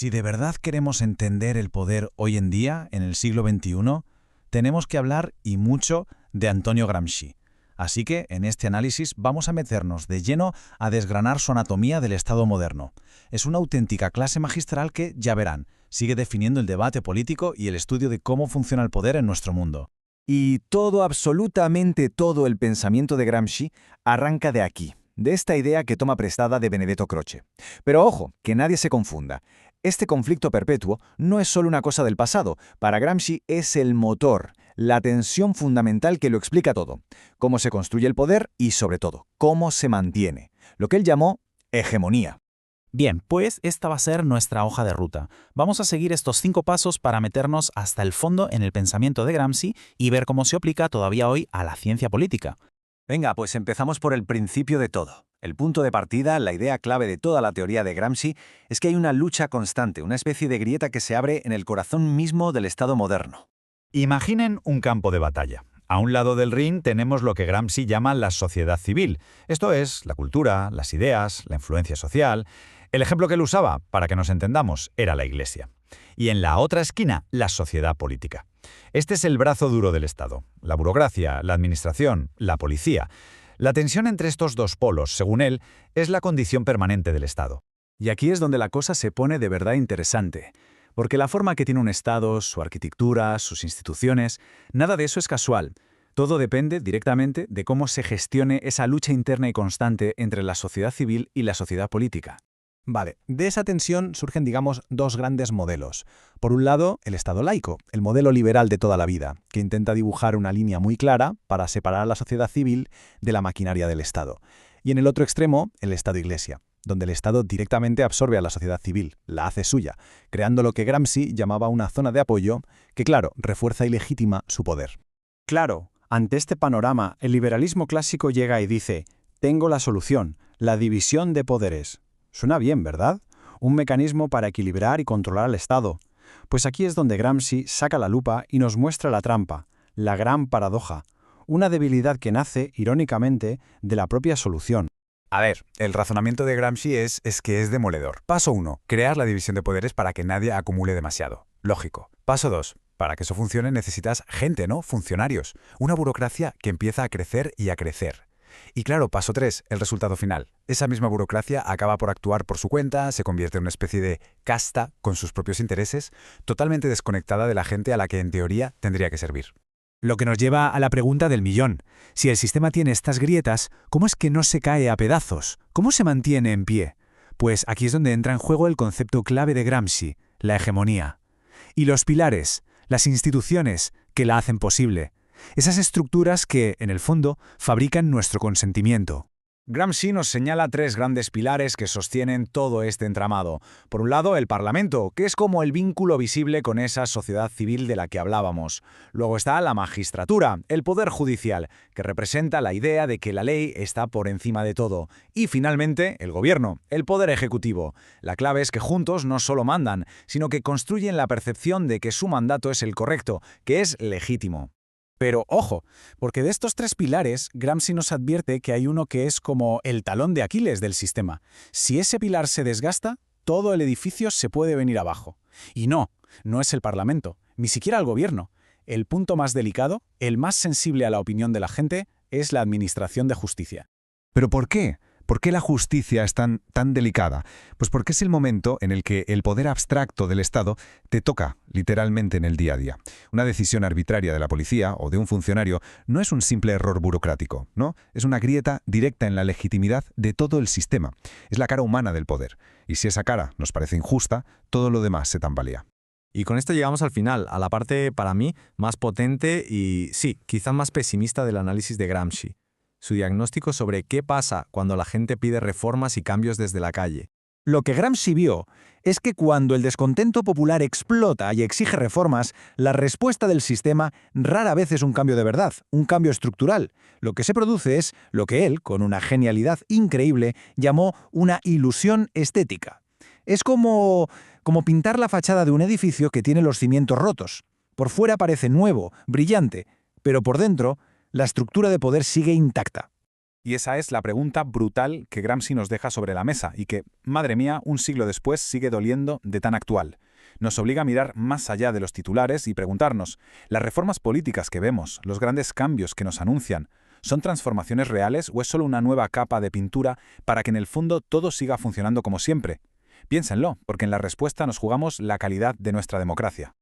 Si de verdad queremos entender el poder hoy en día, en el siglo XXI, tenemos que hablar y mucho de Antonio Gramsci. Así que, en este análisis, vamos a meternos de lleno a desgranar su anatomía del Estado moderno. Es una auténtica clase magistral que, ya verán, sigue definiendo el debate político y el estudio de cómo funciona el poder en nuestro mundo. Y todo, absolutamente todo el pensamiento de Gramsci arranca de aquí, de esta idea que toma prestada de Benedetto Croce. Pero ojo, que nadie se confunda. Este conflicto perpetuo no es solo una cosa del pasado. Para Gramsci es el motor, la tensión fundamental que lo explica todo. Cómo se construye el poder y, sobre todo, cómo se mantiene. Lo que él llamó hegemonía. Bien, pues esta va a ser nuestra hoja de ruta. Vamos a seguir estos 5 pasos para meternos hasta el fondo en el pensamiento de Gramsci y ver cómo se aplica todavía hoy a la ciencia política. Venga, pues empezamos por el principio de todo. El punto de partida, la idea clave de toda la teoría de Gramsci, es que hay una lucha constante, una especie de grieta que se abre en el corazón mismo del Estado moderno. Imaginen un campo de batalla. A un lado del ring tenemos lo que Gramsci llama la sociedad civil. Esto es la cultura, las ideas, la influencia social. El ejemplo que él usaba, para que nos entendamos, era la Iglesia. Y en la otra esquina, la sociedad política. Este es el brazo duro del Estado. La burocracia, la administración, la policía. La tensión entre estos dos polos, según él, es la condición permanente del Estado. Y aquí es donde la cosa se pone de verdad interesante. Porque la forma que tiene un Estado, su arquitectura, sus instituciones, nada de eso es casual. Todo depende directamente de cómo se gestione esa lucha interna y constante entre la sociedad civil y la sociedad política. Vale, de esa tensión surgen, digamos, dos grandes modelos. Por un lado, el Estado laico, el modelo liberal de toda la vida, que intenta dibujar una línea muy clara para separar a la sociedad civil de la maquinaria del Estado. Y en el otro extremo, el Estado-Iglesia, donde el Estado directamente absorbe a la sociedad civil, la hace suya, creando lo que Gramsci llamaba una zona de apoyo que, claro, refuerza y legitima su poder. Claro, ante este panorama, el liberalismo clásico llega y dice: tengo la solución, la división de poderes. Suena bien, ¿verdad? Un mecanismo para equilibrar y controlar al Estado. Pues aquí es donde Gramsci saca la lupa y nos muestra la trampa, la gran paradoja, una debilidad que nace, irónicamente, de la propia solución. A ver, el razonamiento de Gramsci es que es demoledor. Paso 1. Crear la división de poderes para que nadie acumule demasiado. Lógico. Paso 2. Para que eso funcione necesitas gente, ¿no? Funcionarios. Una burocracia que empieza a crecer y a crecer. Y claro, paso 3, el resultado final. Esa misma burocracia acaba por actuar por su cuenta, se convierte en una especie de casta con sus propios intereses, totalmente desconectada de la gente a la que en teoría tendría que servir. Lo que nos lleva a la pregunta del millón. Si el sistema tiene estas grietas, ¿cómo es que no se cae a pedazos? ¿Cómo se mantiene en pie? Pues aquí es donde entra en juego el concepto clave de Gramsci, la hegemonía. Y los pilares, las instituciones que la hacen posible. Esas estructuras que, en el fondo, fabrican nuestro consentimiento. Gramsci nos señala 3 grandes pilares que sostienen todo este entramado. Por un lado, el Parlamento, que es como el vínculo visible con esa sociedad civil de la que hablábamos. Luego está la magistratura, el poder judicial, que representa la idea de que la ley está por encima de todo. Y finalmente, el gobierno, el poder ejecutivo. La clave es que juntos no solo mandan, sino que construyen la percepción de que su mandato es el correcto, que es legítimo. Pero ojo, porque de estos 3 pilares, Gramsci nos advierte que hay uno que es como el talón de Aquiles del sistema. Si ese pilar se desgasta, todo el edificio se puede venir abajo. Y no es el Parlamento, ni siquiera el gobierno. El punto más delicado, el más sensible a la opinión de la gente, es la administración de justicia. ¿Pero por qué? ¿Por qué la justicia es tan delicada? Pues porque es el momento en el que el poder abstracto del Estado te toca literalmente en el día a día. Una decisión arbitraria de la policía o de un funcionario no es un simple error burocrático, ¿no? Es una grieta directa en la legitimidad de todo el sistema. Es la cara humana del poder. Y si esa cara nos parece injusta, todo lo demás se tambalea. Y con esto llegamos al final, a la parte, para mí, más potente y, sí, quizás más pesimista del análisis de Gramsci. Su diagnóstico sobre qué pasa cuando la gente pide reformas y cambios desde la calle. Lo que Gramsci vio es que cuando el descontento popular explota y exige reformas, la respuesta del sistema rara vez es un cambio de verdad, un cambio estructural. Lo que se produce es lo que él, con una genialidad increíble, llamó una ilusión estética. Es como pintar la fachada de un edificio que tiene los cimientos rotos. Por fuera parece nuevo, brillante, pero por dentro la estructura de poder sigue intacta. Y esa es la pregunta brutal que Gramsci nos deja sobre la mesa y que, madre mía, un siglo después sigue doliendo de tan actual. Nos obliga a mirar más allá de los titulares y preguntarnos, ¿las reformas políticas que vemos, los grandes cambios que nos anuncian, son transformaciones reales o es solo una nueva capa de pintura para que en el fondo todo siga funcionando como siempre? Piénsenlo, porque en la respuesta nos jugamos la calidad de nuestra democracia.